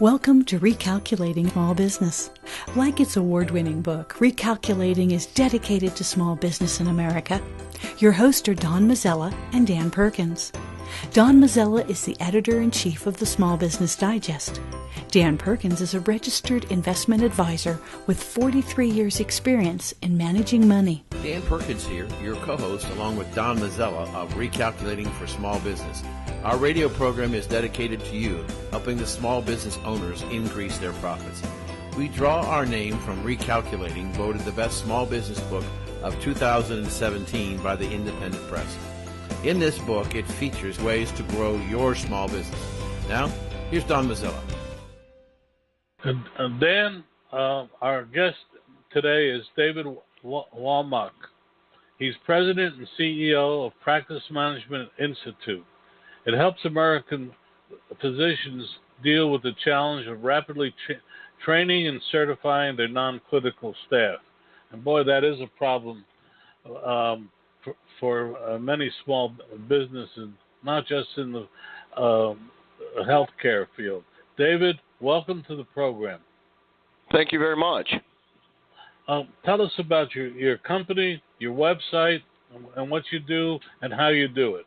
Welcome to Recalculating Small Business. Like its award-winning book, Recalculating is dedicated to small business in America. Your hosts are Don Mazzella and Dan Perkins. Don Mazzella is the editor-in-chief of the Small Business Digest. Dan Perkins is a registered investment advisor with 43 years' experience in managing money. Dan Perkins here, your co-host, along with Don Mazzella of Recalculating for Small Business. Our radio program is dedicated to you, helping the small business owners increase their profits. We draw our name from Recalculating, voted the best small business book of 2017 by the Independent Press. In this book, it features ways to grow your small business. Now, here's Don Mazzella. Dan, our guest today is David Womack. He's president and CEO of Practice Management Institute. It helps American physicians deal with the challenge of rapidly training and certifying their non-clinical staff. And boy, that is a problem for many small businesses, not just in the healthcare field. David, welcome to the program. Thank you very much. Tell us about your company, your website, and what you do and how you do it.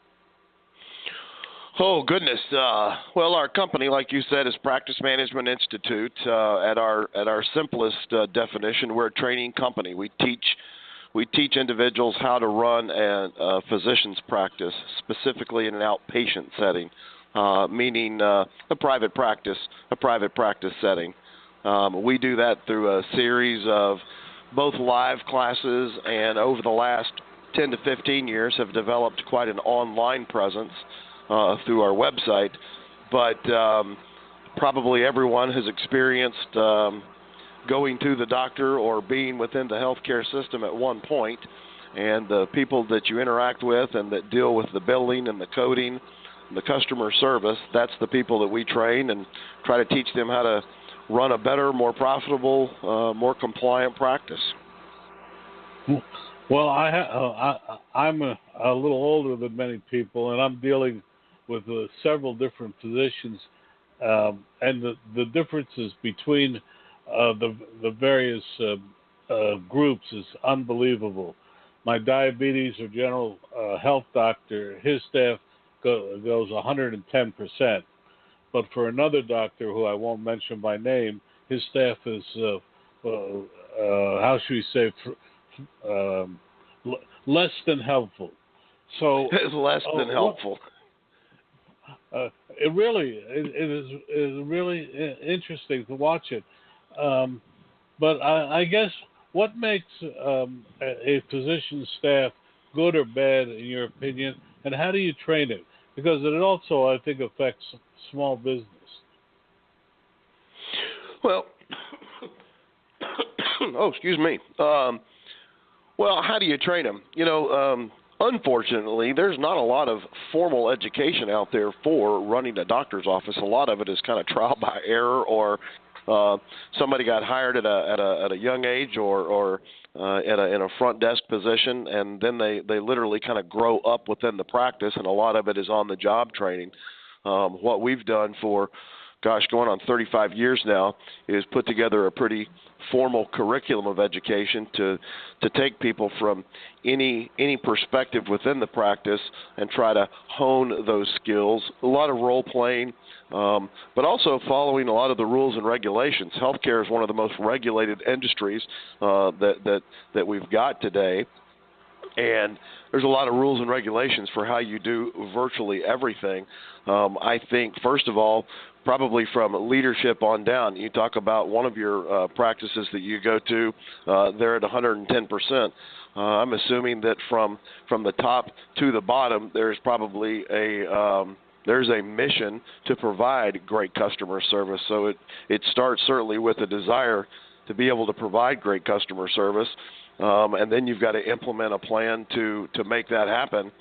Oh, goodness. Well, our company, like you said, is Practice Management Institute. At our simplest definition, we're a training company. We teach individuals how to run a physician's practice, specifically in an outpatient setting, meaning a private practice setting. We do that through a series of both live classes, and over the last 10 to 15 years have developed quite an online presence through our website. But probably everyone has experienced going to the doctor or being within the healthcare system at one point, and the people that you interact with and that deal with the billing and the coding and the customer service, that's the people that we train and try to teach them how to run a better, more profitable, more compliant practice. Well, I'm a little older than many people, and I'm dealing with several different physicians, and the differences between the various groups is unbelievable. My diabetes or general health doctor, his staff goes 110%. But for another doctor, who I won't mention by name, his staff is, how should we say, less than helpful. So it's less than helpful. It is really interesting to watch it. But I guess what makes a physician's staff good or bad, in your opinion, and how do you train it? Because it also, I think, affects small business. Well, excuse me. Well, how do you train them? Unfortunately, there's not a lot of formal education out there for running a doctor's office. A lot of it is kind of trial by error, or somebody got hired at a young age, or in a front desk position, and then they literally kind of grow up within the practice, and a lot of it is on the job training. What we've done for, going on 35 years now, is put together a pretty formal curriculum of education to take people from any perspective within the practice and try to hone those skills. A lot of role playing, but also following a lot of the rules and regulations. Healthcare is one of the most regulated industries that we've got today. And there's a lot of rules and regulations for how you do virtually everything. I think, first of all, probably from leadership on down. You talk about one of your practices that you go to, they're at 110%. I'm assuming that from the top to the bottom, there's probably there's a mission to provide great customer service. So it starts certainly with a desire to be able to provide great customer service. And then you've got to implement a plan to make that happen,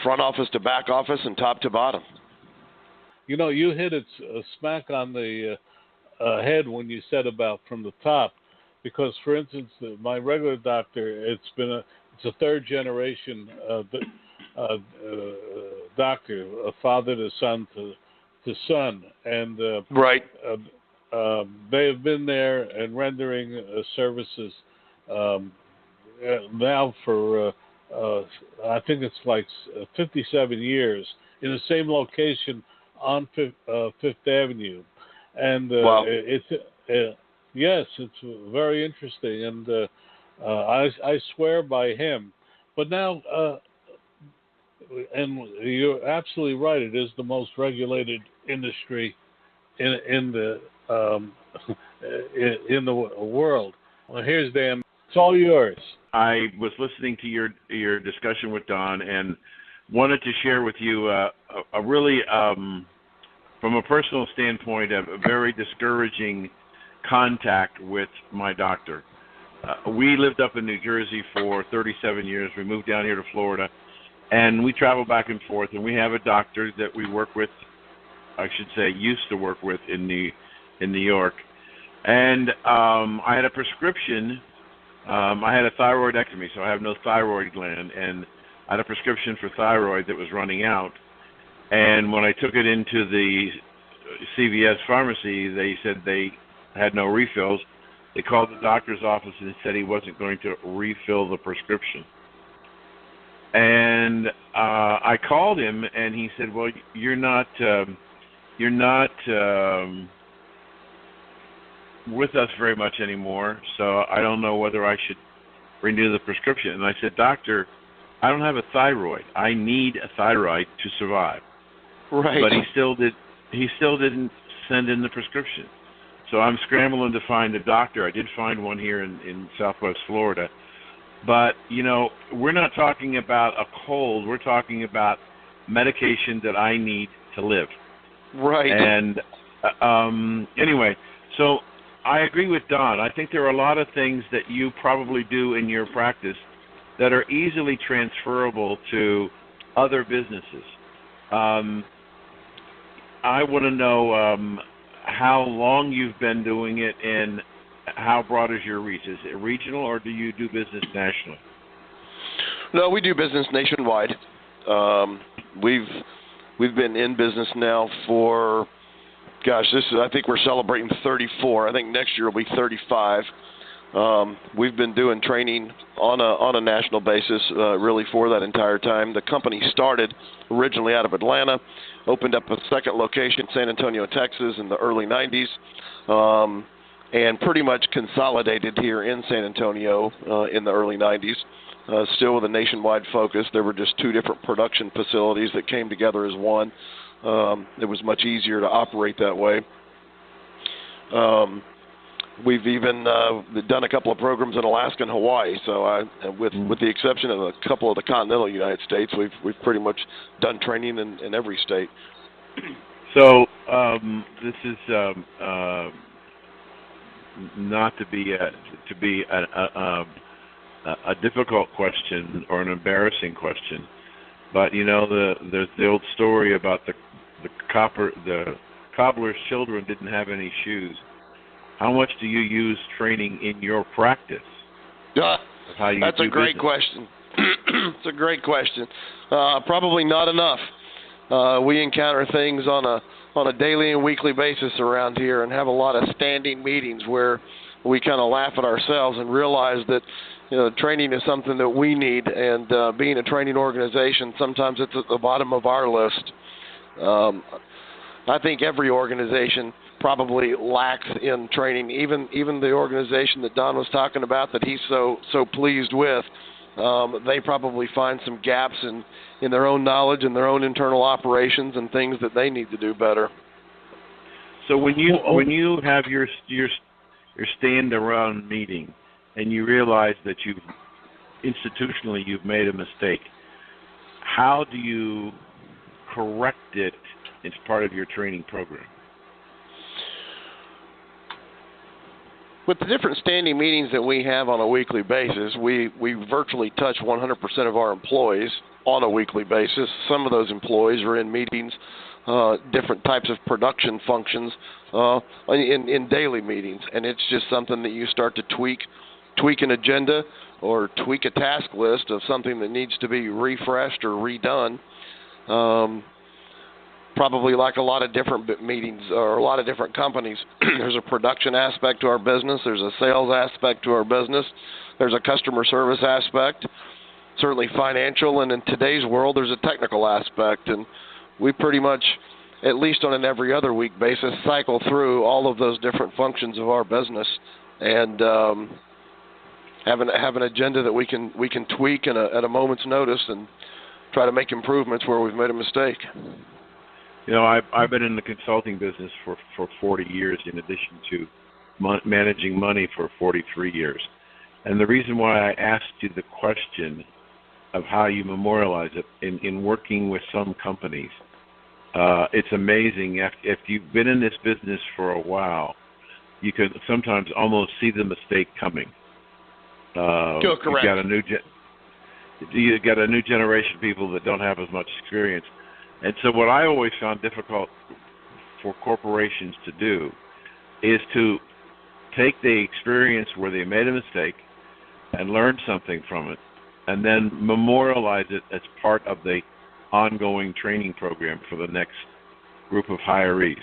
front office to back office and top to bottom. You hit it smack on the head when you said about from the top, because, for instance, my regular doctor, it's a third generation doctor, a father to son to son, and Right. they have been there and rendering services now for I think it's like 57 years in the same location on Fifth Avenue, and Wow. yes, it's very interesting, and I swear by him. But now, and you're absolutely right, it is the most regulated industry in the in the world. Well, here's Dan. It's all yours. I was listening to your discussion with Don and wanted to share with you a really, from a personal standpoint, a very discouraging contact with my doctor. We lived up in New Jersey for 37 years. We moved down here to Florida, and we travel back and forth, and we have a doctor that we work with, I should say used to work with in New York. And I had a prescription. I had a thyroidectomy, so I have no thyroid gland, and I had a prescription for thyroid that was running out. And when I took it into the CVS pharmacy, they said they had no refills. They called the doctor's office and said he wasn't going to refill the prescription. And I called him, and he said, "Well, you're not with us very much anymore, so I don't know whether I should renew the prescription." And I said, "Doctor, I don't have a thyroid. I need a thyroid to survive." Right. But he still didn't send in the prescription. So I'm scrambling to find a doctor. I did find one here in Southwest Florida. But, we're not talking about a cold. We're talking about medication that I need to live. Right. And anyway, so I agree with Don. I think there are a lot of things that you probably do in your practice that are easily transferable to other businesses. I want to know how long you've been doing it and how broad is your reach. Is it regional, or do you do business nationally? No, we do business nationwide. We've been in business now for, I think we're celebrating 34. I think next year will be 35. We've been doing training on a national basis really for that entire time. The company started originally out of Atlanta, opened up a second location, San Antonio, Texas, in the early 90s, and pretty much consolidated here in San Antonio in the early 90s, still with a nationwide focus. There were just two different production facilities that came together as one. It was much easier to operate that way. We've even done a couple of programs in Alaska and Hawaii. So, with the exception of a couple of the continental United States, we've pretty much done training in every state. So this is not to be a difficult question or an embarrassing question, but there's the old story about the cobbler's children didn't have any shoes. How much do you use training in your practice? That's a great question. It's a great question. Probably not enough. We encounter things on a daily and weekly basis around here, and have a lot of standing meetings where we kind of laugh at ourselves and realize that training is something that we need, and being a training organization, sometimes it's at the bottom of our list. I think every organization probably lacks in training. Even the organization that Don was talking about that he's so pleased with, they probably find some gaps in their own knowledge and their own internal operations and things that they need to do better. So when you have your stand around meeting and you realize that institutionally you've made a mistake, how do you correct it as part of your training program? With the different standing meetings that we have on a weekly basis, we virtually touch 100% of our employees on a weekly basis. Some of those employees are in meetings, different types of production functions in daily meetings, and it's just something that you start to tweak an agenda or tweak a task list of something that needs to be refreshed or redone. probably like a lot of different meetings or a lot of different companies, there's a production aspect to our business. There's a sales aspect to our business. There's a customer service aspect, certainly financial. And in today's world, there's a technical aspect. And we pretty much, at least on an every other week basis, cycle through all of those different functions of our business and have an agenda that we can tweak at a moment's notice and try to make improvements where we've made a mistake. You know, I've been in the consulting business for 40 years in addition to managing money for 43 years. And the reason why I asked you the question of how you memorialize it in working with some companies, it's amazing. If you've been in this business for a while, you can sometimes almost see the mistake coming. Correct. You got a new generation of people that don't have as much experience. And so what I always found difficult for corporations to do is to take the experience where they made a mistake and learn something from it, and then memorialize it as part of the ongoing training program for the next group of hirees.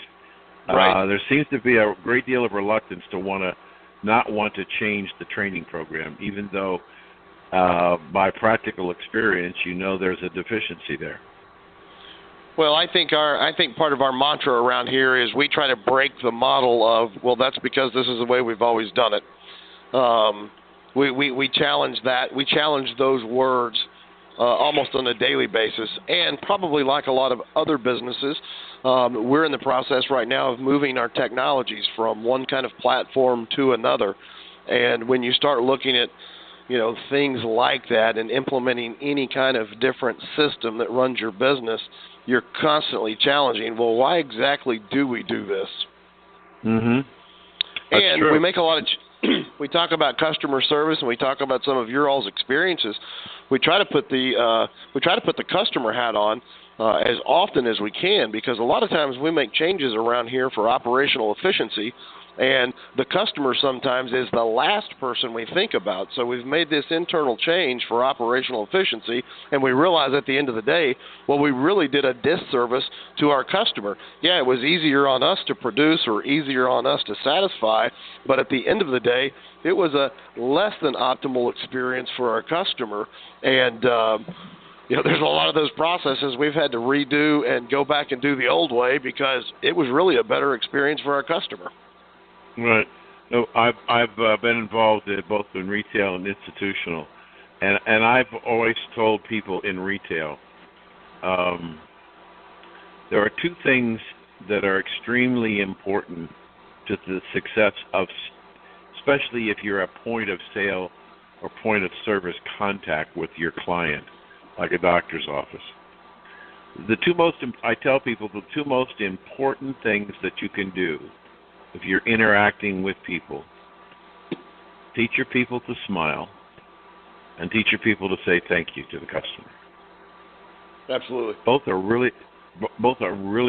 Right. There seems to be a great deal of reluctance to not want to change the training program, even though by practical experience you know there's a deficiency there. Well, I think part of our mantra around here is we try to break the model of, well, that's because this is the way we've always done it. We challenge that. We challenge those words almost on a daily basis. And probably like a lot of other businesses, we're in the process right now of moving our technologies from one kind of platform to another. And when you start looking at things like that and implementing any kind of different system that runs your business, you're constantly challenging, well, why exactly do we do this? Mm-hmm. And true. We make a lot of we talk about customer service and we talk about some of your all's experiences. We try to put the customer hat on as often as we can, because a lot of times we make changes around here for operational efficiency, and the customer sometimes is the last person we think about. So we've made this internal change for operational efficiency, and we realize at the end of the day, well, we really did a disservice to our customer. Yeah, it was easier on us to produce or easier on us to satisfy, but at the end of the day, it was a less than optimal experience for our customer. And there's a lot of those processes we've had to redo and go back and do the old way because it was really a better experience for our customer. Right. No, I've been involved both in retail and institutional, and I've always told people in retail there are two things that are extremely important to the success of, especially if you're a point of sale or point of service contact with your client, like a doctor's office. I tell people the two most important things that you can do if you're interacting with people: teach your people to smile and teach your people to say thank you to the customer. Absolutely. Both are really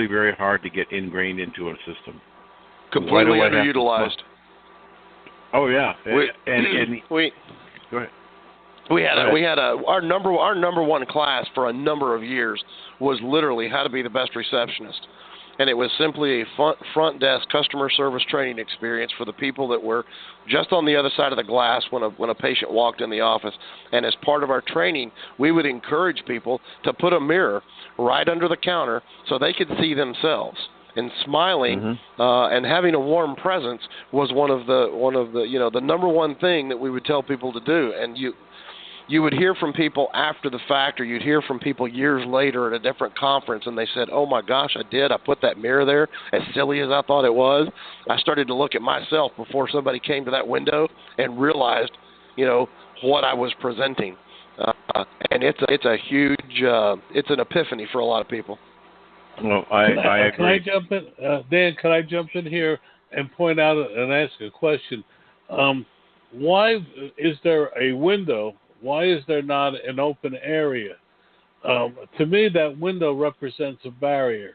very hard to get ingrained into a system. Completely underutilized. Oh yeah. Go ahead. Our number one class for a number of years was literally how to be the best receptionist. And it was simply a front desk customer service training experience for the people that were just on the other side of the glass when a patient walked in the office. And as part of our training, we would encourage people to put a mirror right under the counter so they could see themselves. And smiling and having a warm presence was one of the number one thing that we would tell people to do. And you would hear from people after the fact, or you'd hear from people years later at a different conference, and they said, oh my gosh, I put that mirror there, as silly as I thought it was. I started to look at myself before somebody came to that window and realized, what I was presenting. And it's a huge, it's an epiphany for a lot of people. Well, I agree. Can I jump in? Dan, can I jump in here and point out and ask a question? Why is there a window? Why is there not an open area? To me, that window represents a barrier.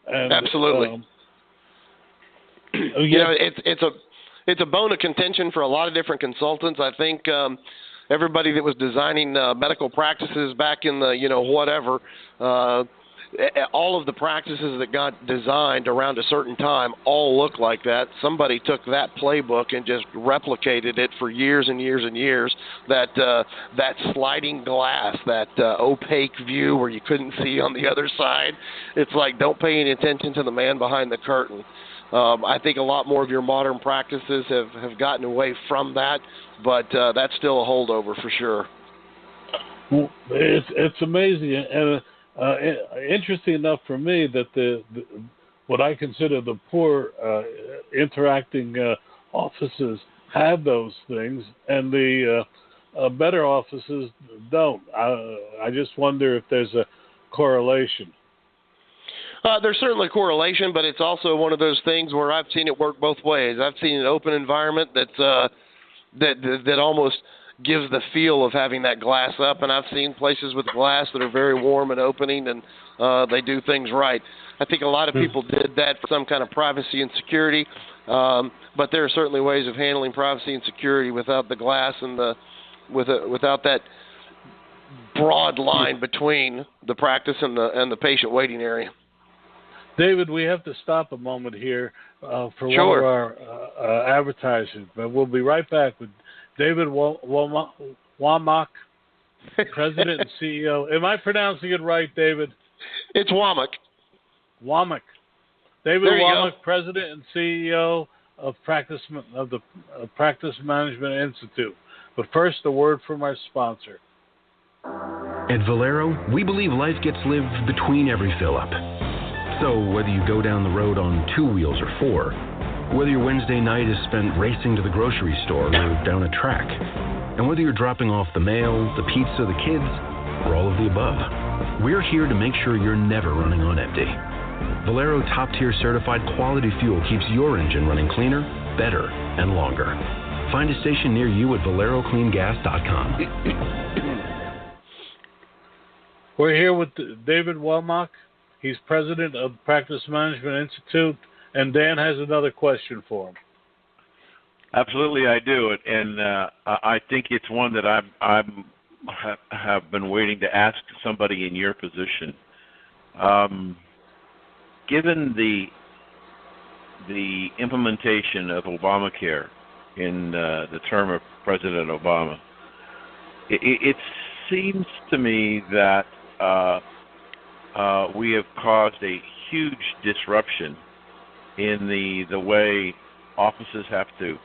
And, absolutely. It's a bone of contention for a lot of different consultants. I think everybody that was designing medical practices back in the whatever all of the practices that got designed around a certain time all look like that. Somebody took that playbook and just replicated it for years and years and years. That sliding glass, that opaque view where you couldn't see on the other side. It's like, don't pay any attention to the man behind the curtain. I think a lot more of your modern practices have gotten away from that, but that's still a holdover for sure. Well, it's amazing and interesting enough for me that the what I consider the poor interacting offices have those things, and the better offices don't. I just wonder if there's a correlation. There's certainly a correlation, but it's also one of those things where I've seen it work both ways. I've seen an open environment that almost gives the feel of having that glass up, and I've seen places with glass that are very warm and opening, and they do things right. I think a lot of people did that for some kind of privacy and security, but there are certainly ways of handling privacy and security without the glass and without that broad line between the practice and the patient waiting area. David, we have to stop a moment here for Sure. one of our advertisers, but we'll be right back with David Womack, President and CEO. Am I pronouncing it right, David? It's Womack. Womack. David Womack, President and CEO of the Practice Management Institute. But first, a word from our sponsor. At Valero, we believe life gets lived between every fill-up. So whether you go down the road on 2 wheels or 4, whether your Wednesday night is spent racing to the grocery store or down a track, and whether you're dropping off the mail, the pizza, the kids, or all of the above, we're here to make sure you're never running on empty. Valero top-tier certified quality fuel keeps your engine running cleaner, better, and longer. Find a station near you at ValeroCleanGas.com. We're here with David Womack. He's president of the Practice Management Institute, and Dan has another question for him. Absolutely, I do, and I think it's one that I have been waiting to ask somebody in your position. Given the implementation of Obamacare in the term of President Obama, it seems to me that we have caused a huge disruption in the way offices have to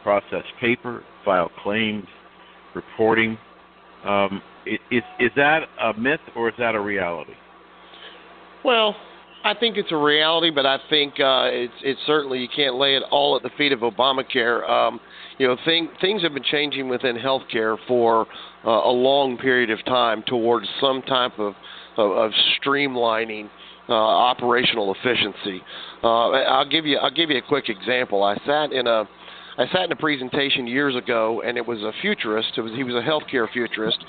process paper, file claims, reporting. Is that a myth or is that a reality? Well, I think it's a reality, but I think it's certainly, you can't lay it all at the feet of Obamacare. Things have been changing within healthcare for a long period of time towards some type of streamlining operational efficiency. I'll give you a quick example. I sat in a presentation years ago, and it was a futurist. He was a healthcare futurist,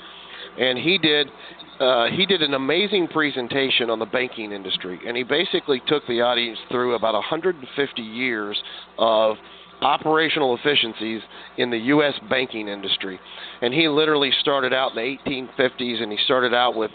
and he did an amazing presentation on the banking industry, and he basically took the audience through about 150 years of operational efficiencies in the U.S. banking industry. And he literally started out in the 1850s, and he started out with,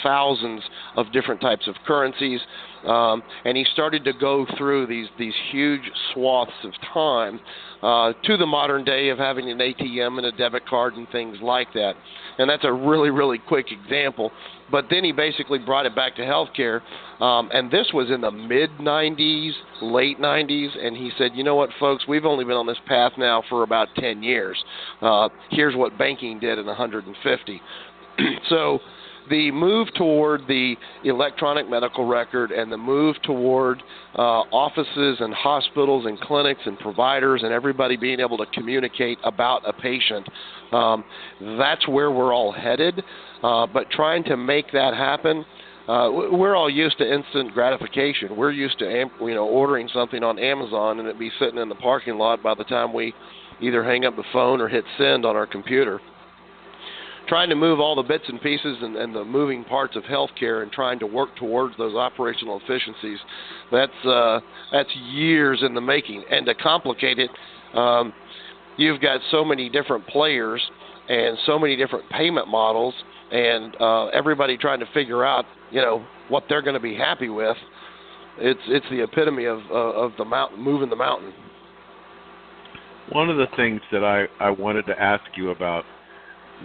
thousands of different types of currencies, and he started to go through these huge swaths of time to the modern day of having an ATM and a debit card and things like that. And that's a really, really quick example. But then he basically brought it back to healthcare, and this was in the mid-'90s, late 90s, and he said, you know what, folks, we've only been on this path now for about 10 years. Here's what banking did in 150. So the move toward the electronic medical record and the move toward offices and hospitals and clinics and providers and everybody being able to communicate about a patient, that's where we're all headed. But trying to make that happen, we're all used to instant gratification. We're used to ordering something on Amazon and it be sitting in the parking lot by the time we either hang up the phone or hit send on our computer. Trying to move all the bits and pieces and the moving parts of healthcare and trying to work towards those operational efficiencies, that's years in the making. And to complicate it, you've got so many different players and so many different payment models and everybody trying to figure out, what they're going to be happy with. It's the epitome of the mountain, moving the mountain. One of the things that I wanted to ask you about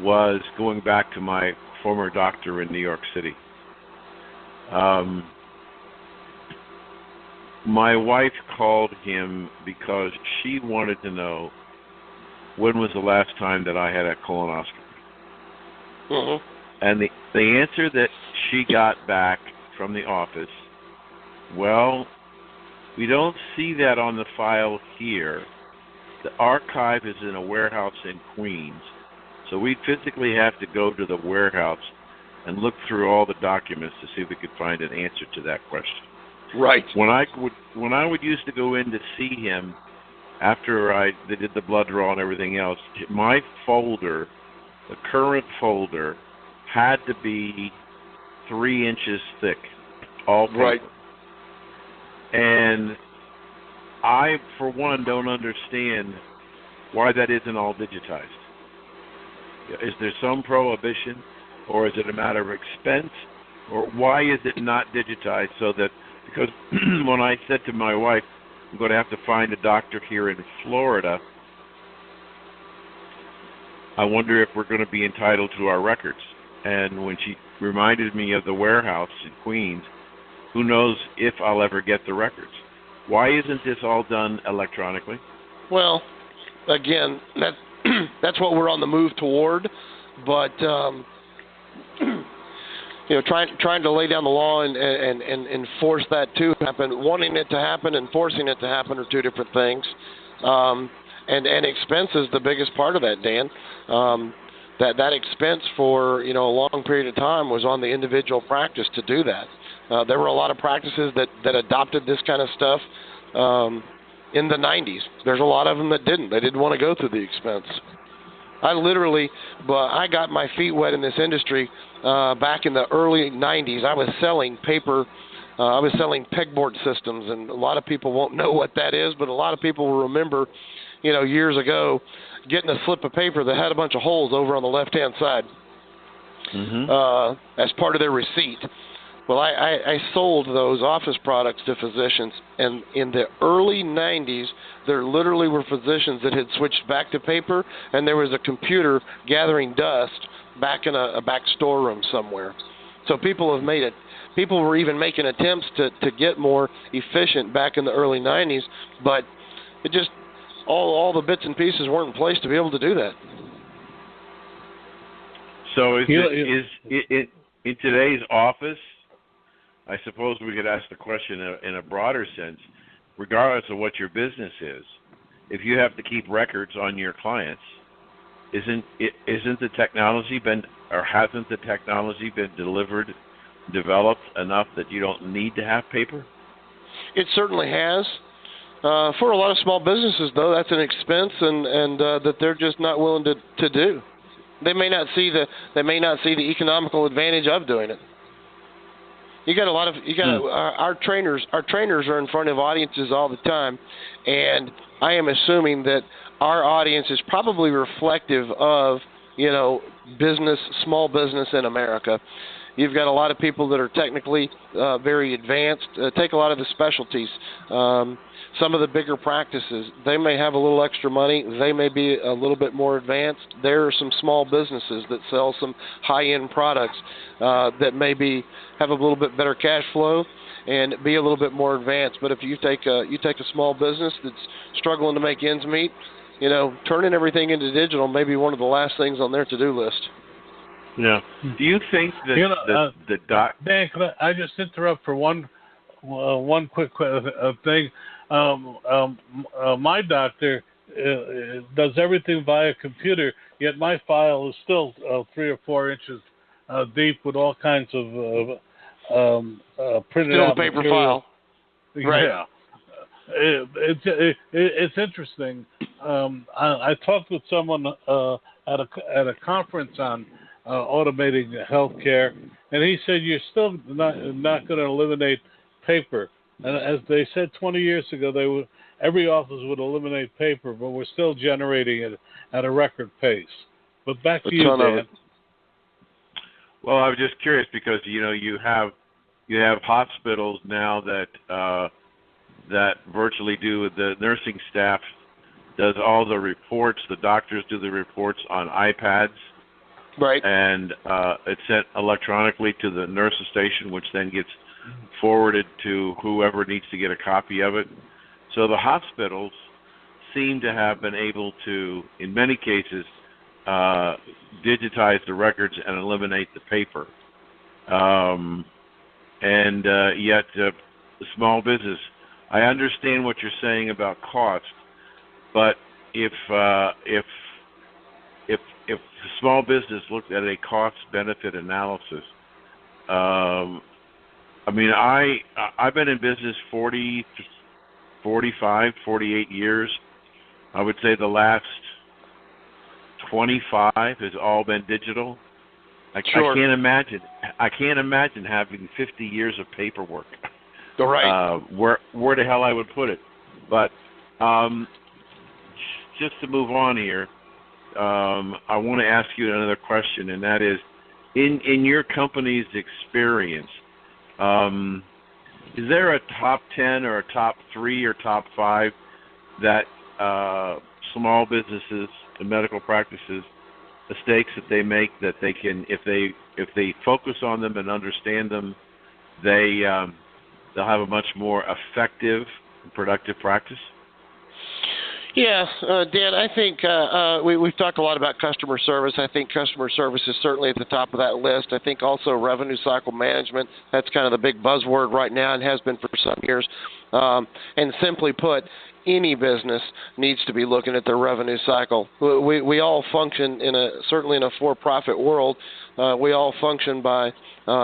was going back to my former doctor in New York City. My wife called him because she wanted to know when was the last time that I had a colonoscopy. Mm-hmm. And the answer that she got back from the office, well, we don't see that on the file here. The archive is in a warehouse in Queens, so we physically have to go to the warehouse and look through all the documents to see if we could find an answer to that question. Right. When I would used to go in to see him after they did the blood draw and everything else, my folder, the current folder, had to be 3 inches thick, all paper. Right. And I, for one, don't understand why that isn't all digitized. Is there some prohibition, or is it a matter of expense, or why is it not digitized so that, because when I said to my wife, I'm going to have to find a doctor here in Florida, I wonder if we're going to be entitled to our records. And when she reminded me of the warehouse in Queens, who knows if I'll ever get the records. Why isn't this all done electronically? Well, again, that's what we're on the move toward, but trying to lay down the law and enforce that to happen, wanting it to happen and forcing it to happen are two different things. And expense is the biggest part of that, Dan. That expense for a long period of time was on the individual practice to do that. There were a lot of practices that adopted this kind of stuff in the 90s. There's a lot of them that didn't. They didn't want to go through the expense. I got my feet wet in this industry back in the early 90s. I was selling paper. I was selling pegboard systems, and a lot of people won't know what that is, but a lot of people will remember, years ago, getting a slip of paper that had a bunch of holes over on the left-hand side as part of their receipt. Well, I sold those office products to physicians, and in the early 90s, there literally were physicians that had switched back to paper, and there was a computer gathering dust back in a back storeroom somewhere. So people were even making attempts to get more efficient back in the early 90s, but it just all the bits and pieces weren't in place to be able to do that. So is it in today's office? I suppose we could ask the question in a broader sense, regardless of what your business is. If you have to keep records on your clients, isn't the technology hasn't the technology been developed enough that you don't need to have paper? It certainly has. For a lot of small businesses, though, that's an expense, and that they're just not willing to do. They may not see the economical advantage of doing it. Our trainers are in front of audiences all the time, and I am assuming that our audience is probably reflective of, small business in America. You've got a lot of people that are technically very advanced. Take a lot of the specialties. Some of the bigger practices, they may have a little extra money. They may be a little bit more advanced. There are some small businesses that sell some high-end products that maybe have a little bit better cash flow and be a little bit more advanced. But if you take a small business that's struggling to make ends meet, turning everything into digital may be one of the last things on their to-do list. Yeah. Do you think that the doc... Dan, can I just interrupt for one quick thing? My doctor does everything via computer, yet my file is still 3 or 4 inches deep with all kinds of printed still out paper material. File. Right. Yeah. It's interesting. I talked with someone at a conference on automating healthcare, and he said you're still not going to eliminate paper. And as they said 20 years ago, every office would eliminate paper, but we're still generating it at a record pace. But back to you, Dan. Well, I was just curious because you have hospitals now that virtually do, the nursing staff does all the reports. The doctors do the reports on iPads. Right. And it's sent electronically to the nurse's station, which then gets forwarded to whoever needs to get a copy of it. So the hospitals seem to have been able to, in many cases, digitize the records and eliminate the paper. Yet the small business, I understand what you're saying about cost, but if the small business looked at a cost-benefit analysis, I've been in business 48 years. I would say the last 25 has all been digital. Sure. I can't imagine having 50 years of paperwork. All right. Where the hell I would put it. But just to move on here, I want to ask you another question, and that is, in your company's experience, is there a top 10 or a top 3 or top 5 that small businesses and medical practices, mistakes that they make, that they can, if they focus on them and understand them, they'll have a much more effective and productive practice? Yeah, Dan, I think we've talked a lot about customer service. I think customer service is certainly at the top of that list. I think also revenue cycle management, that's kind of the big buzzword right now and has been for some years. And simply put, any business needs to be looking at their revenue cycle. We all function certainly in a for-profit world. We all function by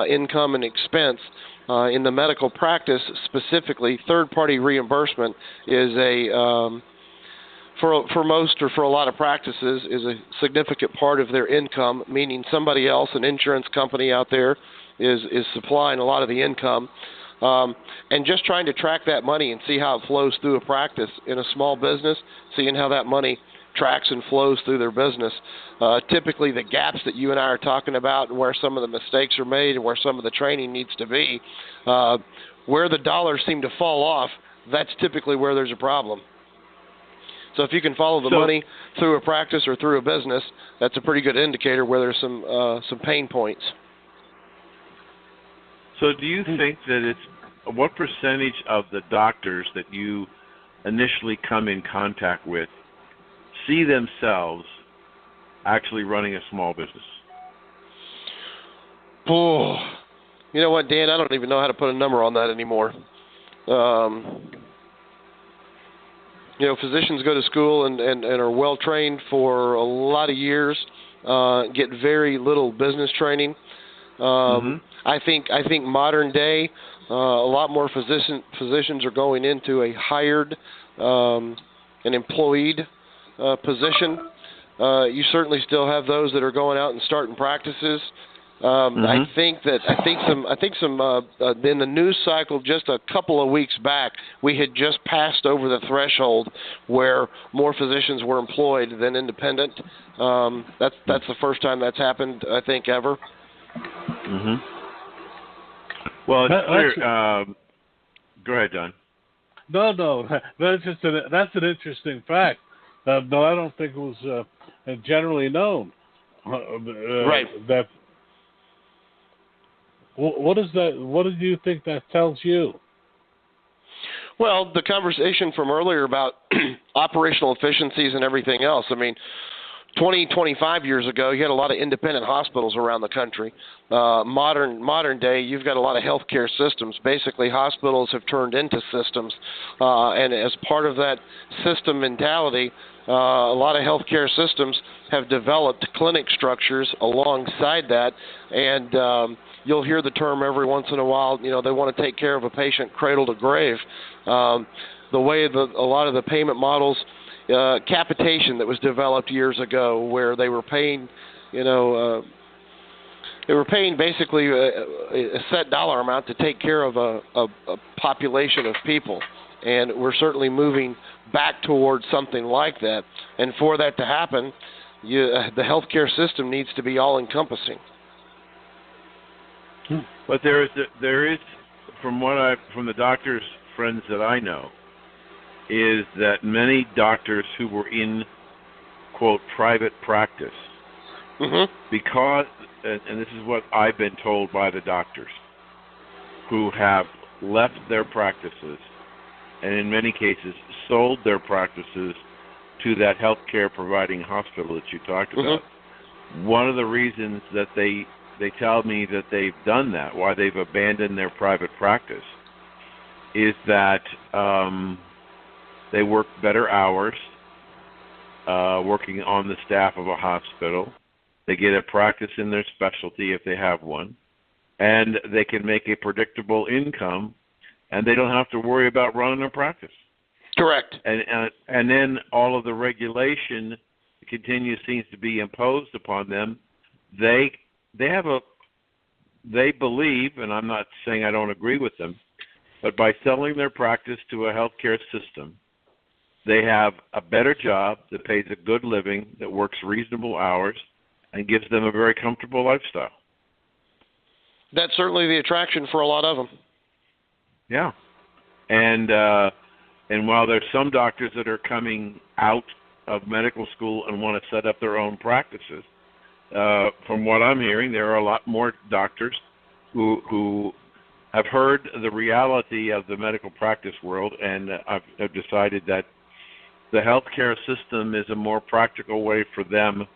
income and expense. In the medical practice specifically, third-party reimbursement is for most or for a lot of practices is a significant part of their income, meaning somebody else, an insurance company out there, is supplying a lot of the income. And just trying to track that money and see how it flows through a practice in a small business, seeing how that money tracks and flows through their business. Typically the gaps that you and I are talking about and where some of the mistakes are made and where some of the training needs to be, where the dollars seem to fall off, that's typically where there's a problem. So if you can follow the money through a practice or through a business, that's a pretty good indicator where there's some pain points. So do you think that what percentage of the doctors that you initially come in contact with see themselves actually running a small business? Oh, you know what, Dan? I don't even know how to put a number on that anymore. Physicians go to school and are well trained for a lot of years, get very little business training. I think modern day, a lot more physicians are going into a hired, an employed position. You certainly still have those that are going out and starting practices. I think some in the news cycle just a couple of weeks back, we had just passed over the threshold where more physicians were employed than independent. That's the first time that's happened, I think, ever. Well, it's clear. Go ahead, Don. No, that's an interesting fact. No, I don't think it was generally known. Right. That. What is that? What do you think that tells you? Well, the conversation from earlier about operational efficiencies and everything else. I mean, 25 years ago, you had a lot of independent hospitals around the country. Modern day, you've got a lot of healthcare systems. Basically, hospitals have turned into systems, and as part of that system mentality, a lot of healthcare systems have developed clinic structures alongside that, and you'll hear the term every once in a while. They want to take care of a patient cradle to grave. The way a lot of the payment models. Capitation that was developed years ago, where they were paying, basically a set dollar amount to take care of a population of people, and we're certainly moving back towards something like that. And for that to happen, the healthcare system needs to be all-encompassing. But there is from the doctors' friends that I know, is that many doctors who were in quote private practice, because, and this is what I've been told by the doctors, who have left their practices and in many cases sold their practices to that healthcare providing hospital that you talked about. One of the reasons that they tell me that they've done that, why they've abandoned their private practice, is that they work better hours working on the staff of a hospital. They get a practice in their specialty if they have one, and they can make a predictable income, and they don't have to worry about running a practice. Correct. And then all of the regulation seems to be imposed upon them. They believe, and I'm not saying I don't agree with them, but by selling their practice to a healthcare system, they have a better job that pays a good living, that works reasonable hours, and gives them a very comfortable lifestyle. That's certainly the attraction for a lot of them. Yeah. And while there's some doctors that are coming out of medical school and want to set up their own practices, from what I'm hearing, there are a lot more doctors who have heard the reality of the medical practice world and have decided that the healthcare system is a more practical way for them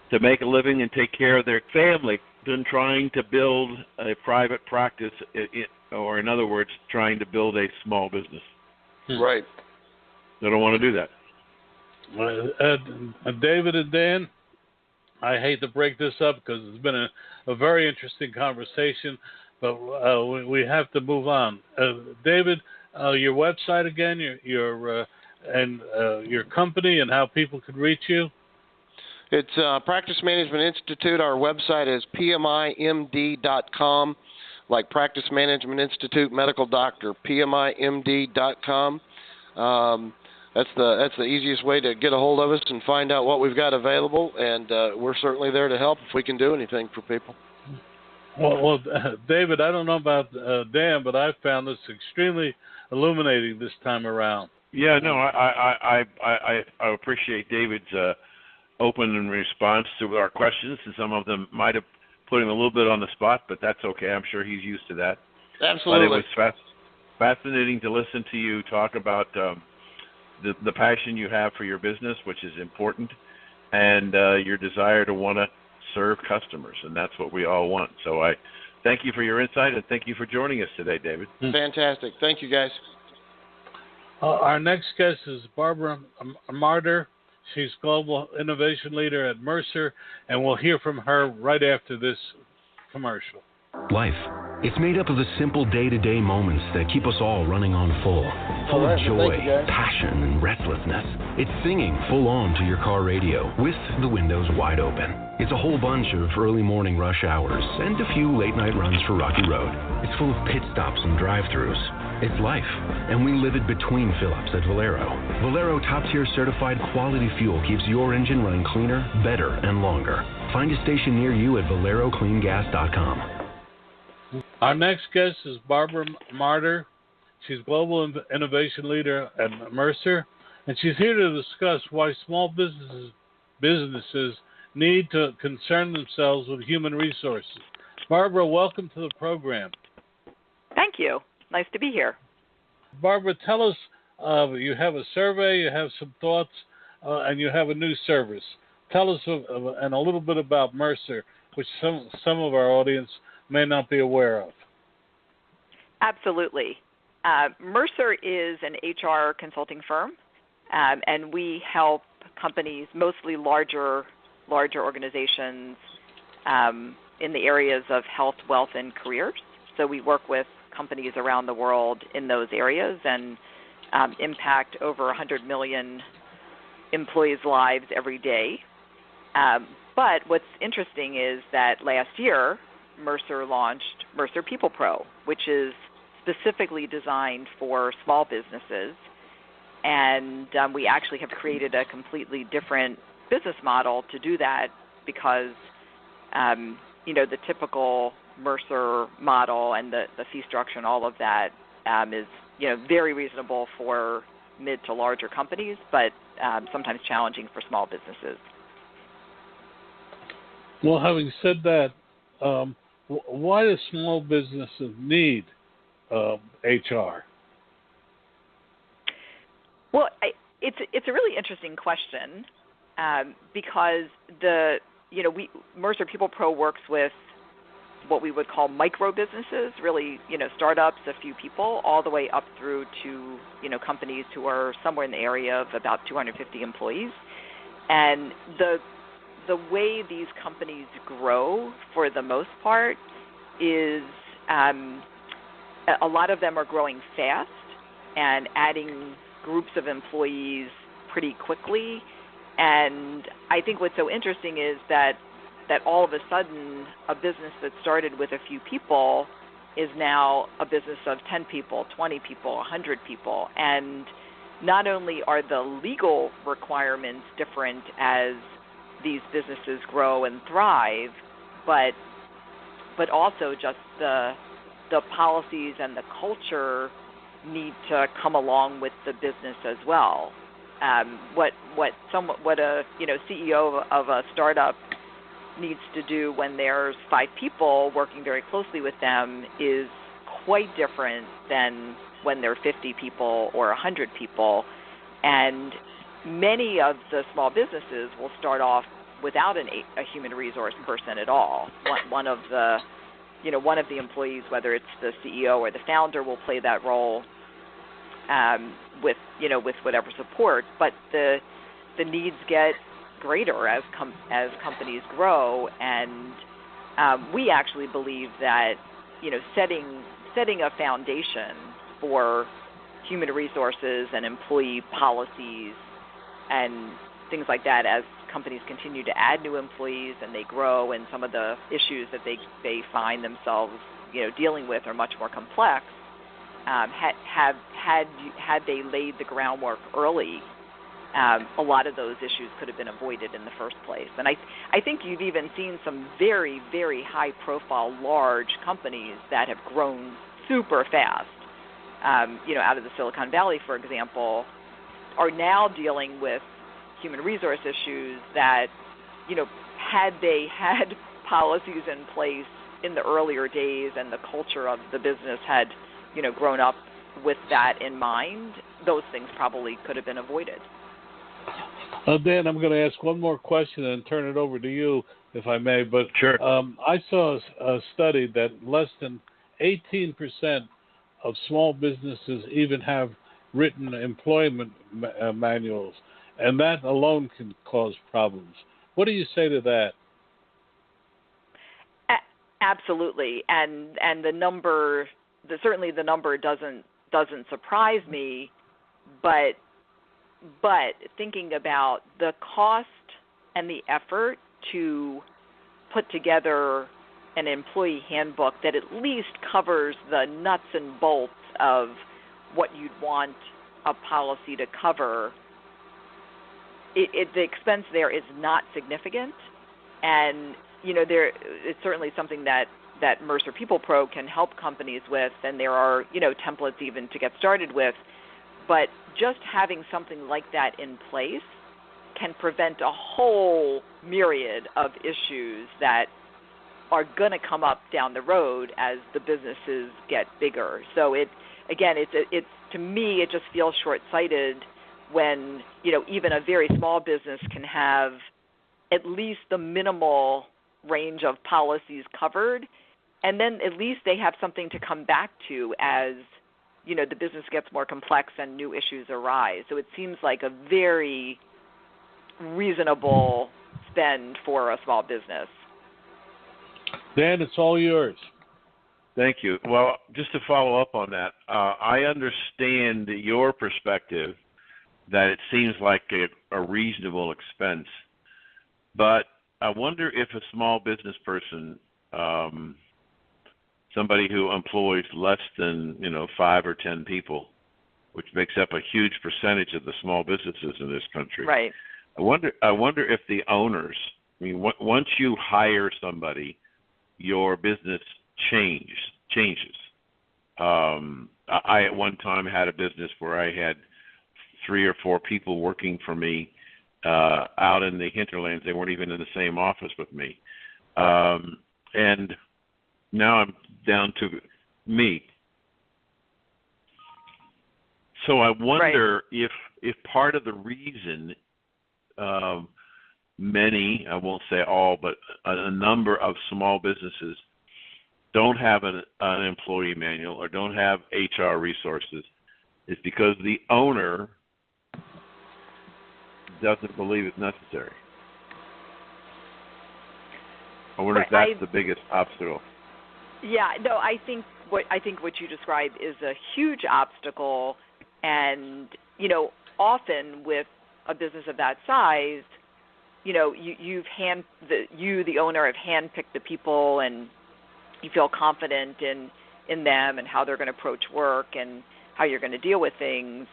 to make a living and take care of their family than trying to build a private practice, or in other words, trying to build a small business. Right. They don't want to do that. David and Dan, I hate to break this up because it's been a very interesting conversation, but we have to move on. David, your website again, your company, and how people could reach you. It's Practice Management Institute. Our website is pmimd.com, like Practice Management Institute Medical Doctor, pmimd.com. That's the easiest way to get a hold of us and find out what we've got available, and we're certainly there to help if we can do anything for people. Well, David, I don't know about Dan, but I found this extremely illuminating this time around. Yeah, no, I appreciate David's open in response to our questions, and some of them might have put him a little bit on the spot, but that's okay. I'm sure he's used to that. Absolutely. But it was fascinating to listen to you talk about the passion you have for your business, which is important, and your desire to want to serve customers, and that's what we all want. So I thank you for your insight, and thank you for joining us today, David. Fantastic. Thank you, guys. Our next guest is Barbara Marder. She's Global Innovation Leader at Mercer, and we'll hear from her right after this commercial. Life. It's made up of the simple day-to-day moments that keep us all running on full of joy, passion, and restlessness. It's singing full on to your car radio with the windows wide open. It's a whole bunch of early morning rush hours and a few late-night runs for Rocky Road. It's full of pit stops and drive-thrus. It's life, and we live it between fill-ups at Valero. Valero top-tier certified quality fuel keeps your engine running cleaner, better, and longer. Find a station near you at ValeroCleanGas.com. Our next guest is Barbara Marder. She's Global Innovation Leader at Mercer, and she's here to discuss why small businesses need to concern themselves with human resources. Barbara, welcome to the program. Thank you. Nice to be here. Barbara, tell us, you have a survey, you have some thoughts, and you have a new service. Tell us and a little bit about Mercer, which some of our audience may not be aware of. Absolutely. Mercer is an HR consulting firm, and we help companies, mostly larger organizations, in the areas of health, wealth, and careers. So we work with companies around the world in those areas and impact over 100 million employees' lives every day. But what's interesting is that last year, Mercer launched Mercer People Pro, which is specifically designed for small businesses. And we actually have created a completely different business model to do that because, the typical Mercer model and the fee structure and all of that is very reasonable for mid to larger companies, but sometimes challenging for small businesses. Well, having said that, why do small businesses need HR? Well, it's a really interesting question because Mercer People Pro works with what we would call micro businesses, really startups, a few people, all the way up through to companies who are somewhere in the area of about 250 employees, and the way these companies grow for the most part is a lot of them are growing fast and adding groups of employees pretty quickly. And I think what's so interesting is that all of a sudden a business that started with a few people is now a business of 10 people, 20 people, 100 people. And not only are the legal requirements different as these businesses grow and thrive, but also just the policies and the culture need to come along with the business as well. What a CEO of a startup needs to do when there's 5 people working very closely with them is quite different than when there are 50 people or 100 people. And many of the small businesses will start off without a human resource person at all. One of the employees, whether it's the CEO or the founder, will play that role with whatever support. But the needs get greater as companies grow, and we actually believe that setting a foundation for human resources and employee policies and things like that as companies continue to add new employees and they grow, and some of the issues that they find themselves dealing with are much more complex. Had they laid the groundwork early, a lot of those issues could have been avoided in the first place. And I think you've even seen some very, very high-profile large companies that have grown super fast, out of the Silicon Valley, for example, are now dealing with human resource issues that, had they had policies in place in the earlier days and the culture of the business had, grown up with that in mind, those things probably could have been avoided. Dan, I'm going to ask one more question and turn it over to you, if I may. But sure. I saw a study that less than 18% of small businesses even have written employment manuals, and that alone can cause problems. What do you say to that? Absolutely, and the number, certainly the number doesn't surprise me, but thinking about the cost and the effort to put together an employee handbook that at least covers the nuts and bolts of what you'd want a policy to cover, the expense there is not significant. And, it's certainly something that Mercer People Pro can help companies with, and there are, templates even to get started with. But just having something like that in place can prevent a whole myriad of issues that are going to come up down the road as the businesses get bigger. So it's to me, it just feels short-sighted when, even a very small business can have at least the minimal range of policies covered, and then at least they have something to come back to as the business gets more complex and new issues arise. So it seems like a very reasonable spend for a small business. Dan, it's all yours. Thank you. Well, just to follow up on that, I understand your perspective that it seems like a reasonable expense, but I wonder if a small business person, somebody who employs less than 5 or 10 people, which makes up a huge percentage of the small businesses in this country. Right. I wonder if the owners, once you hire somebody, your business changes. I at one time had a business where I had 3 or 4 people working for me out in the hinterlands. They weren't even in the same office with me. And now I'm down to me. So I wonder if part of the reason many, I won't say all, but a number of small businesses don't have an employee manual or don't have HR resources is because the owner doesn't believe it's necessary. I wonder if that's the biggest obstacle. Yeah, no, I think what you described is a huge obstacle, and often with a business of that size, the owner have handpicked the people, and you feel confident in them and how they're going to approach work and how you're going to deal with things.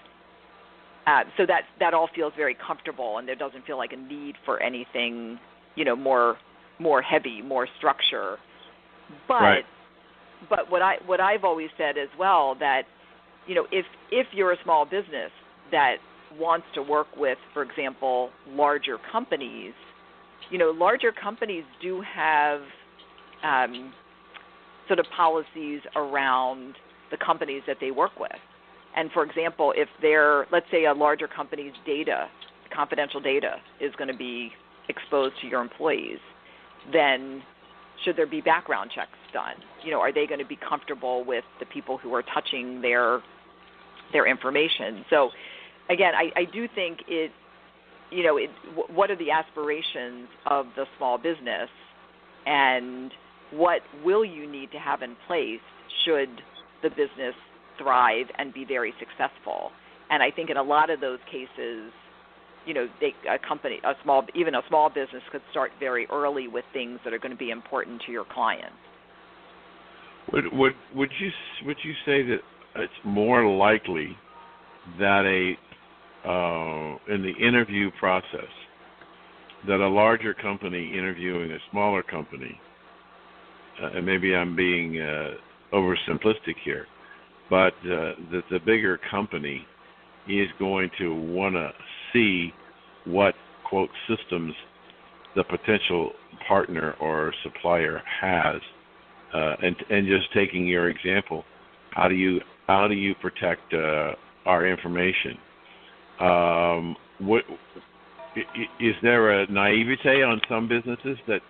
So that all feels very comfortable, and there doesn't feel like a need for anything, more heavy, more structure. But what I've always said as well, that if you're a small business that wants to work with, for example, larger companies, larger companies do have sort of policies around the companies that they work with. And for example, if let's say a larger company's data, confidential data, is going to be exposed to your employees, then should there be background checks done? Are they going to be comfortable with the people who are touching their information? So again, I do think what are the aspirations of the small business, and what will you need to have in place should the business thrive and be very successful? And I think in a lot of those cases, even a small business could start very early with things that are going to be important to your clients. Would you say that it's more likely that in the interview process that a larger company interviewing a smaller company, and maybe I'm being oversimplistic here, but that the bigger company is going to want to see what, quote, systems the potential partner or supplier has, and just taking your example, how do you protect our information? Is there a naivete on some businesses that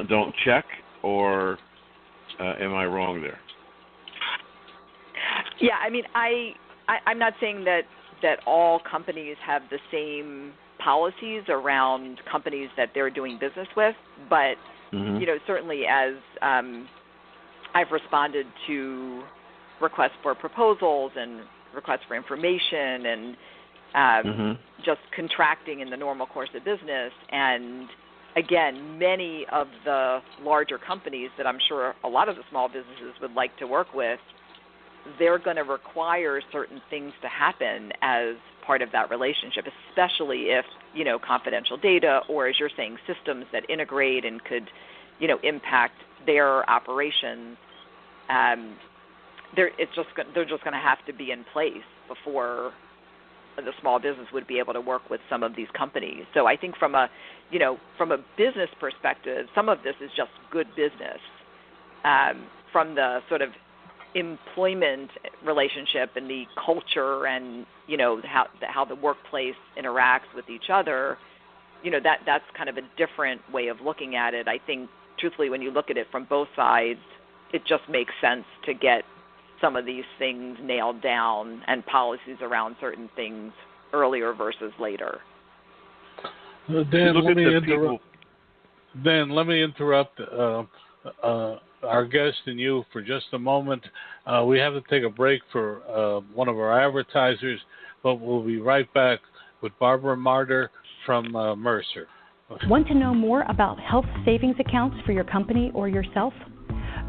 don't check, or am I wrong there? Yeah, I mean, I'm not saying that all companies have the same policies around companies that they're doing business with, but certainly as I've responded to requests for proposals and requests for information and just contracting in the normal course of business, and again, many of the larger companies that I'm sure a lot of the small businesses would like to work with, they're going to require certain things to happen as part of that relationship, especially if, confidential data, or as you're saying, systems that integrate and could, impact their operations. They're just going to have to be in place before the small business would be able to work with some of these companies. So I think from a business perspective, some of this is just good business. From the sort of employment relationship and the culture and how the workplace interacts with each other, that's kind of a different way of looking at it. I think truthfully, when you look at it from both sides, it just makes sense to get some of these things nailed down and policies around certain things earlier versus later. Dan, let me interrupt our guest and you for just a moment. We have to take a break for one of our advertisers, but we'll be right back with Barbara Marder from Mercer. Want to know more about health savings accounts for your company or yourself?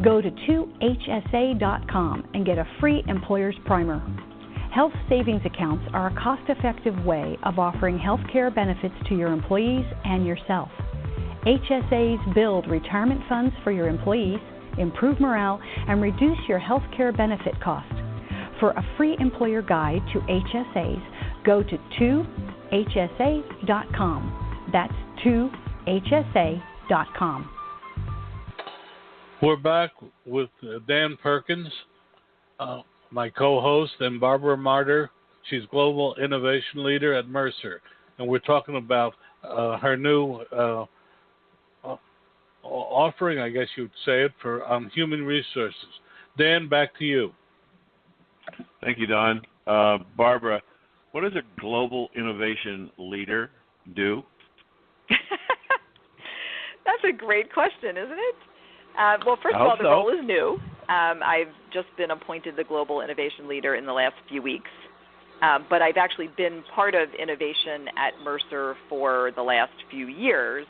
Go to 2hsa.com and get a free employer's primer. Health savings accounts are a cost-effective way of offering health care benefits to your employees and yourself. HSAs build retirement funds for your employees improve morale, and reduce your health care benefit cost. For a free employer guide to HSAs, go to 2hsa.com. That's 2hsa.com. We're back with Dan Perkins, my co-host, and Barbara Marder. She's Global Innovation Leader at Mercer. And we're talking about her new offering, I guess you would say it, for human resources. Dan, back to you. Thank you, Don. Barbara, what does a Global Innovation Leader do? That's a great question, isn't it? Well, first of all, the role is new. I've just been appointed the Global Innovation Leader in the last few weeks. But I've actually been part of innovation at Mercer for the last few years.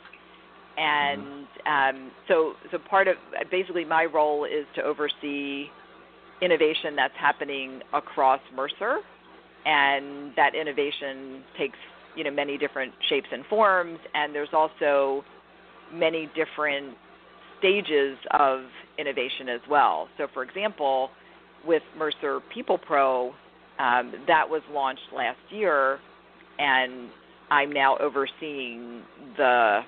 And so part of, basically my role is to oversee innovation that's happening across Mercer. And that innovation takes, many different shapes and forms. And there's also many different stages of innovation as well. So, for example, with Mercer People Pro, that was launched last year, and I'm now overseeing the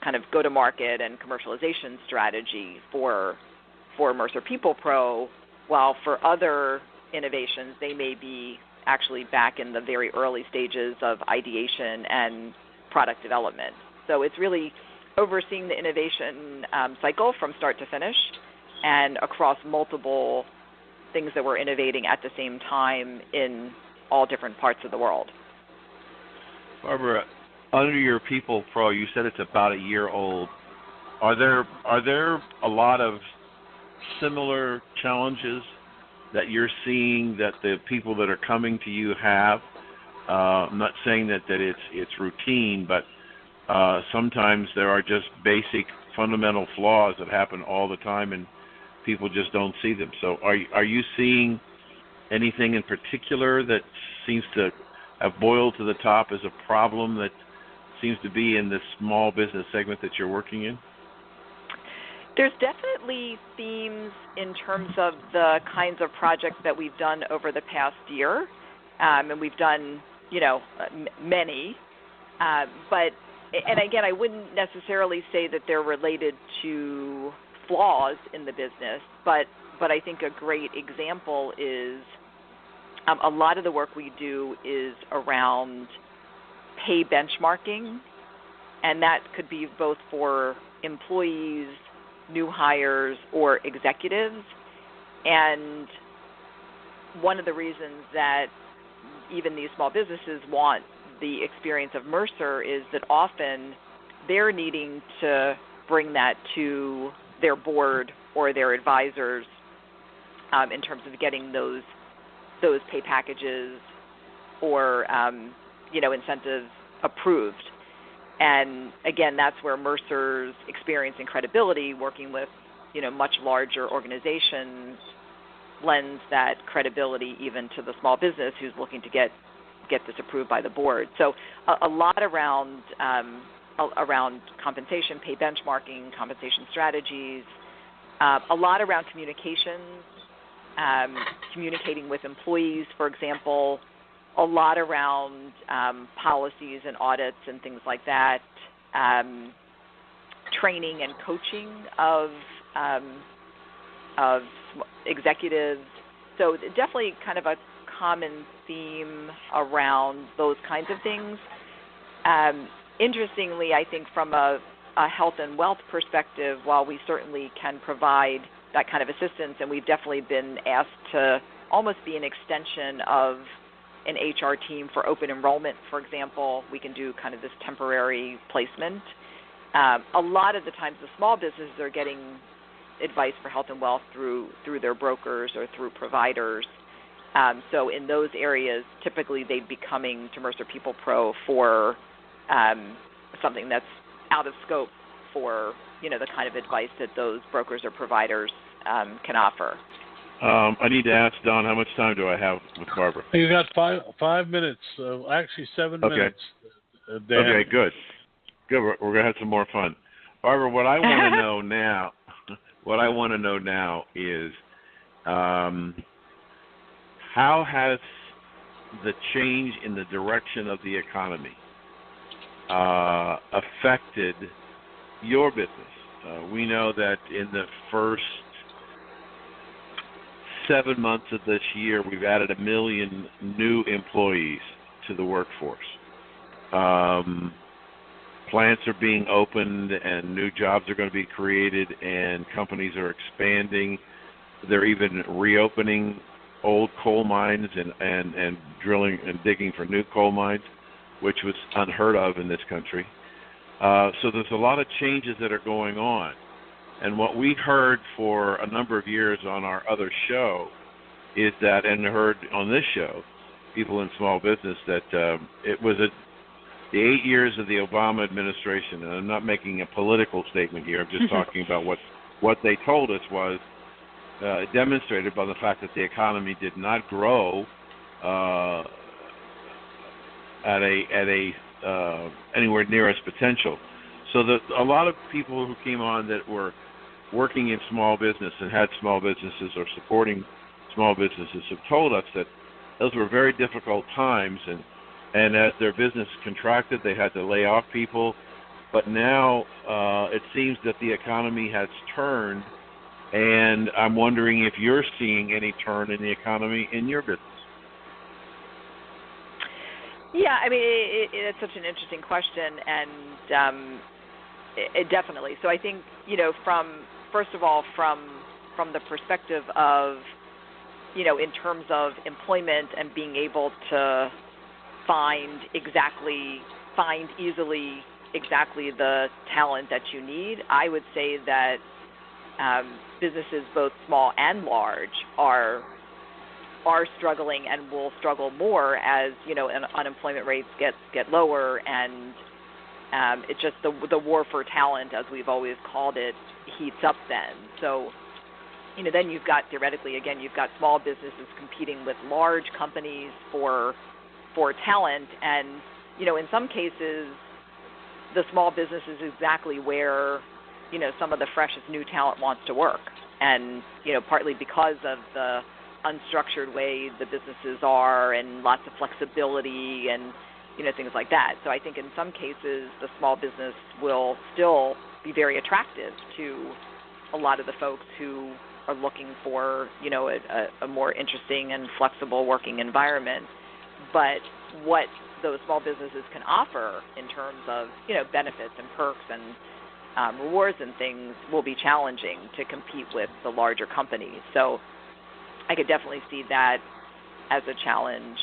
kind of go-to-market and commercialization strategy for Mercer People Pro, while for other innovations, they may be actually back in the very early stages of ideation and product development. So it's really overseeing the innovation cycle from start to finish and across multiple things that we're innovating at the same time in all different parts of the world. Barbara, under your People Pro, you said it's about a year old. Are there a lot of similar challenges that you're seeing that the people that are coming to you have? I'm not saying that it's routine, but sometimes there are just basic fundamental flaws that happen all the time, and people just don't see them. So are you seeing anything in particular that seems to have boiled to the top as a problem that seems to be in this small business segment that you're working in? There's definitely themes in terms of the kinds of projects that we've done over the past year, and we've done, many. But again, I wouldn't necessarily say that they're related to flaws in the business, but I think a great example is a lot of the work we do is around pay benchmarking, and that could be both for employees, new hires, or executives. And one of the reasons that even these small businesses want the experience of Mercer is that often they're needing to bring that to their board or their advisors in terms of getting those pay packages or incentives approved. And again, that's where Mercer's experience and credibility working with much larger organizations lends that credibility even to the small business who's looking to get this approved by the board. So a lot around compensation, pay benchmarking, compensation strategies, a lot around communications, communicating with employees, for example, a lot around policies and audits and things like that, training and coaching of executives. So definitely kind of a common theme around those kinds of things. Interestingly, I think from a health and wealth perspective, while we certainly can provide that kind of assistance, and we've definitely been asked to almost be an extension of an HR team for open enrollment, for example, we can do kind of this temporary placement. A lot of the times the small businesses are getting advice for health and wealth through their brokers or through providers. So in those areas, typically they'd be coming to Mercer People Pro for something that's out of scope for, the kind of advice that those brokers or providers can offer. I need to ask Don, how much time do I have with Barbara? You got 5 minutes, actually 7 minutes, Dan. Okay, good. We're going to have some more fun. Barbara, what I want to know now, what I want to know now is how has the change in the direction of the economy affected your business? We know that in the first 7 months of this year, we've added 1 million new employees to the workforce. Plants are being opened and new jobs are going to be created, and companies are expanding. They're even reopening old coal mines and drilling and digging for new coal mines, which was unheard of in this country. So there's a lot of changes that are going on. And what we heard for a number of years on our other show is that, and heard on this show, people in small business, that it was the 8 years of the Obama administration, and I'm not making a political statement here, I'm just talking about what they told us was demonstrated by the fact that the economy did not grow at anywhere near its potential. So that a lot of people who came on that were working in small business and had small businesses or supporting small businesses have told us that those were very difficult times, and as their business contracted, they had to lay off people. But now it seems that the economy has turned, and I'm wondering if you're seeing any turn in the economy in your business. Yeah, I mean, it's such an interesting question, and it definitely. So I think, first of all, from the perspective of, in terms of employment and being able to find easily exactly the talent that you need, I would say that businesses, both small and large, are struggling and will struggle more as unemployment rates get lower, and it's just the war for talent, as we've always called it, heats up then. So then you've got small businesses competing with large companies for talent, and in some cases the small business is exactly where some of the freshest new talent wants to work, and partly because of the unstructured way the businesses are and lots of flexibility and things like that. So I think in some cases the small business will still be very attractive to a lot of the folks who are looking for a more interesting and flexible working environment. But what those small businesses can offer in terms of benefits and perks and rewards and things will be challenging to compete with the larger companies. So I could definitely see that as a challenge.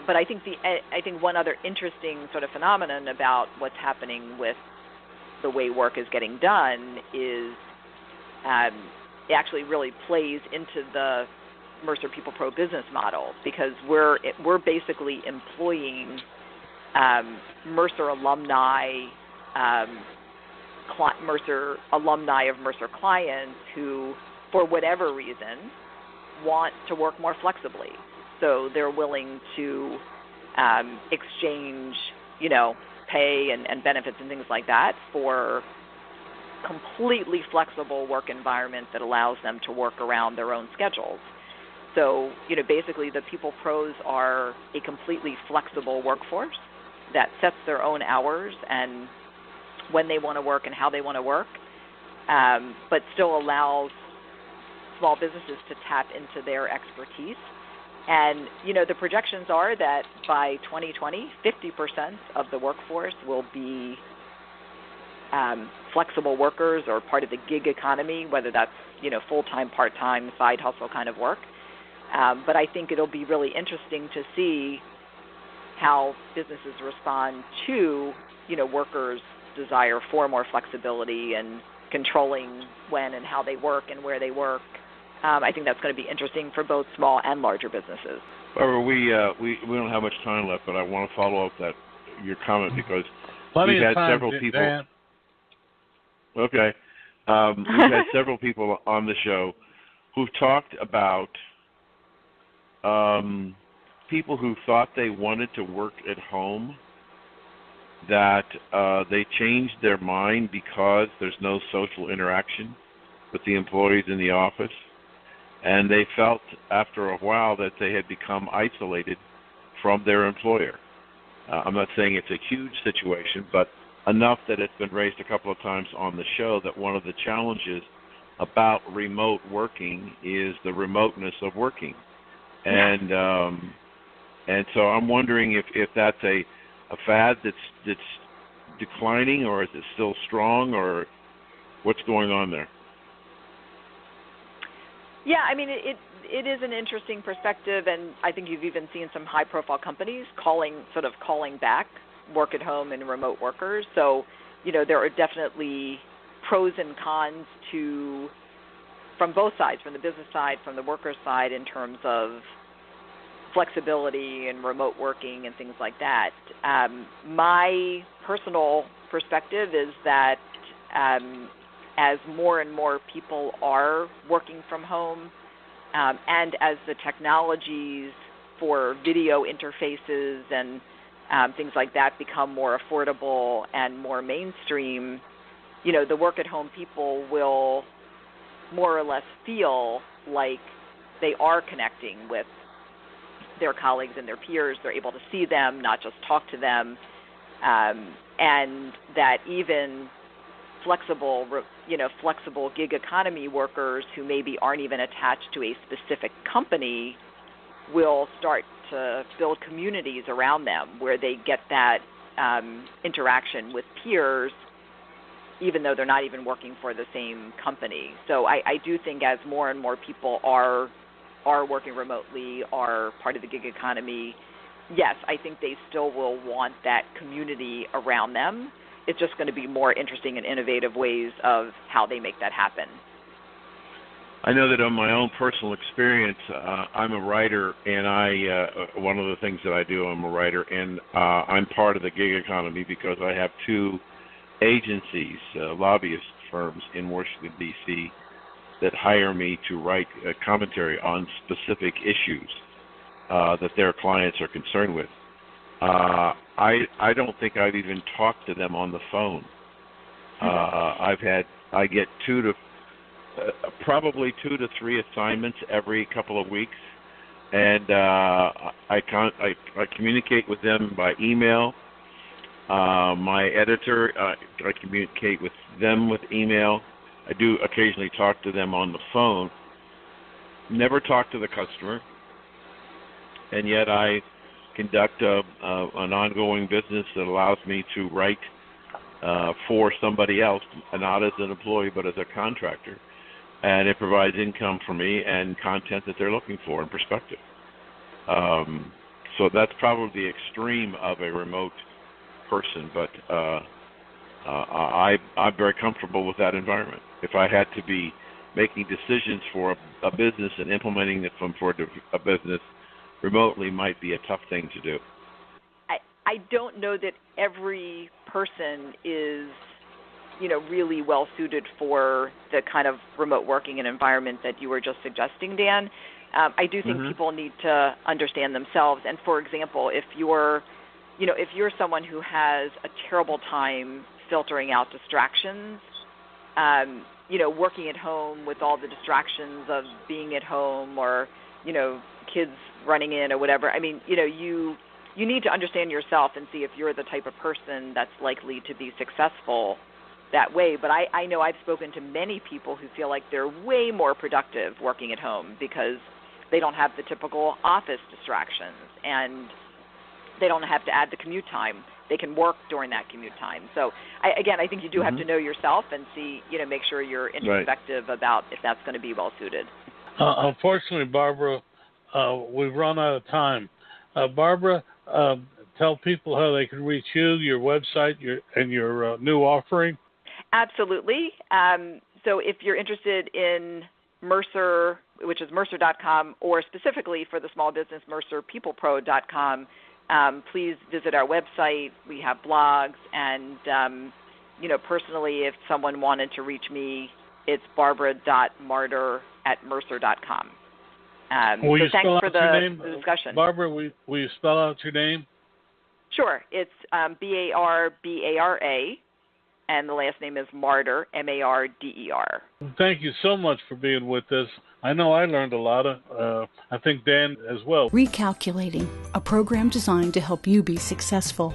But I think one other interesting sort of phenomenon about what's happening with the way work is getting done is it actually really plays into the Mercer People Pro business model, because we're basically employing Mercer alumni of Mercer clients who, for whatever reason, want to work more flexibly. So they're willing to exchange, pay and benefits and things like that for completely flexible work environment that allows them to work around their own schedules. So, basically the People Pros are a completely flexible workforce that sets their own hours and when they want to work and how they want to work, but still allows small businesses to tap into their expertise. And, the projections are that by 2020, 50% of the workforce will be flexible workers or part of the gig economy, whether that's, full-time, part-time, side hustle kind of work. But I think it'll be really interesting to see how businesses respond to, workers' desire for more flexibility and controlling when and how they work and where they work. I think that's going to be interesting for both small and larger businesses. However, we don't have much time left, but I want to follow up your comment because we've had several people. Dan. Okay, we've had several people on the show who've talked about people who thought they wanted to work at home, that they changed their mind because there's no social interaction with the employees in the office, and they felt after a while that they had become isolated from their employer. I'm not saying it's a huge situation, but enough that it's been raised a couple of times on the show that one of the challenges about remote working is the remoteness of working. And so I'm wondering if that's a fad that's declining, or is it still strong, or what's going on there? Yeah, I mean, it is an interesting perspective, and I think you've even seen some high-profile companies calling back work at home and remote workers. So, there are definitely pros and cons from both sides, from the business side, from the worker side, in terms of flexibility and remote working and things like that. My personal perspective is that as more and more people are working from home, and as the technologies for video interfaces and things like that become more affordable and more mainstream, the work-at-home people will more or less feel like they are connecting with their colleagues and their peers. They're able to see them, not just talk to them, and that even flexible gig economy workers who maybe aren't even attached to a specific company will start to build communities around them where they get that interaction with peers, even though they're not even working for the same company. So I do think as more and more people are working remotely, are part of the gig economy, yes, I think they still will want that community around them. It's just going to be more interesting and innovative ways of how they make that happen. I know that on my own personal experience, I'm a writer, and one of the things that I do, I'm a writer, and I'm part of the gig economy because I have two agencies, lobbyist firms in Washington, D.C., that hire me to write commentary on specific issues that their clients are concerned with. I don't think I've even talked to them on the phone. I get probably 2 to 3 assignments every couple of weeks, and I communicate with them by email. My editor, I communicate with them with email. I do occasionally talk to them on the phone. Never talk to the customer, and yet I conduct an ongoing business that allows me to write for somebody else, not as an employee but as a contractor, and it provides income for me and content that they're looking for and perspective. So that's probably the extreme of a remote person, but I'm very comfortable with that environment. If I had to be making decisions for a business and implementing it for a business remotely might be a tough thing to do. I don't know that every person is, really well suited for the kind of remote working and environment that you were just suggesting, Dan. I do think people need to understand themselves. And for example, if you're someone who has a terrible time filtering out distractions, working at home with all the distractions of being at home, or, kids running in or whatever. I mean, you need to understand yourself and see if you're the type of person that's likely to be successful that way. But I know I've spoken to many people who feel like they're way more productive working at home because they don't have the typical office distractions, and they don't have to add the commute time. They can work during that commute time. So, I think you do have to know yourself and see, make sure you're introspective about if that's going to be well suited. Unfortunately, Barbara, we've run out of time. Barbara, tell people how they can reach you, your website, your new offering. Absolutely. So if you're interested in Mercer, which is Mercer.com, or specifically for the small business, MercerPeoplePro.com, please visit our website. We have blogs, and personally, if someone wanted to reach me, it's barbara.marder@mercer.com. Will you thanks spell for out your name? the discussion. Barbara, will you spell out your name? Sure. It's Barbara, and the last name is Marder, Marder. Thank you so much for being with us. I know I learned a lot. I think Dan as well. Recalculating, a program designed to help you be successful.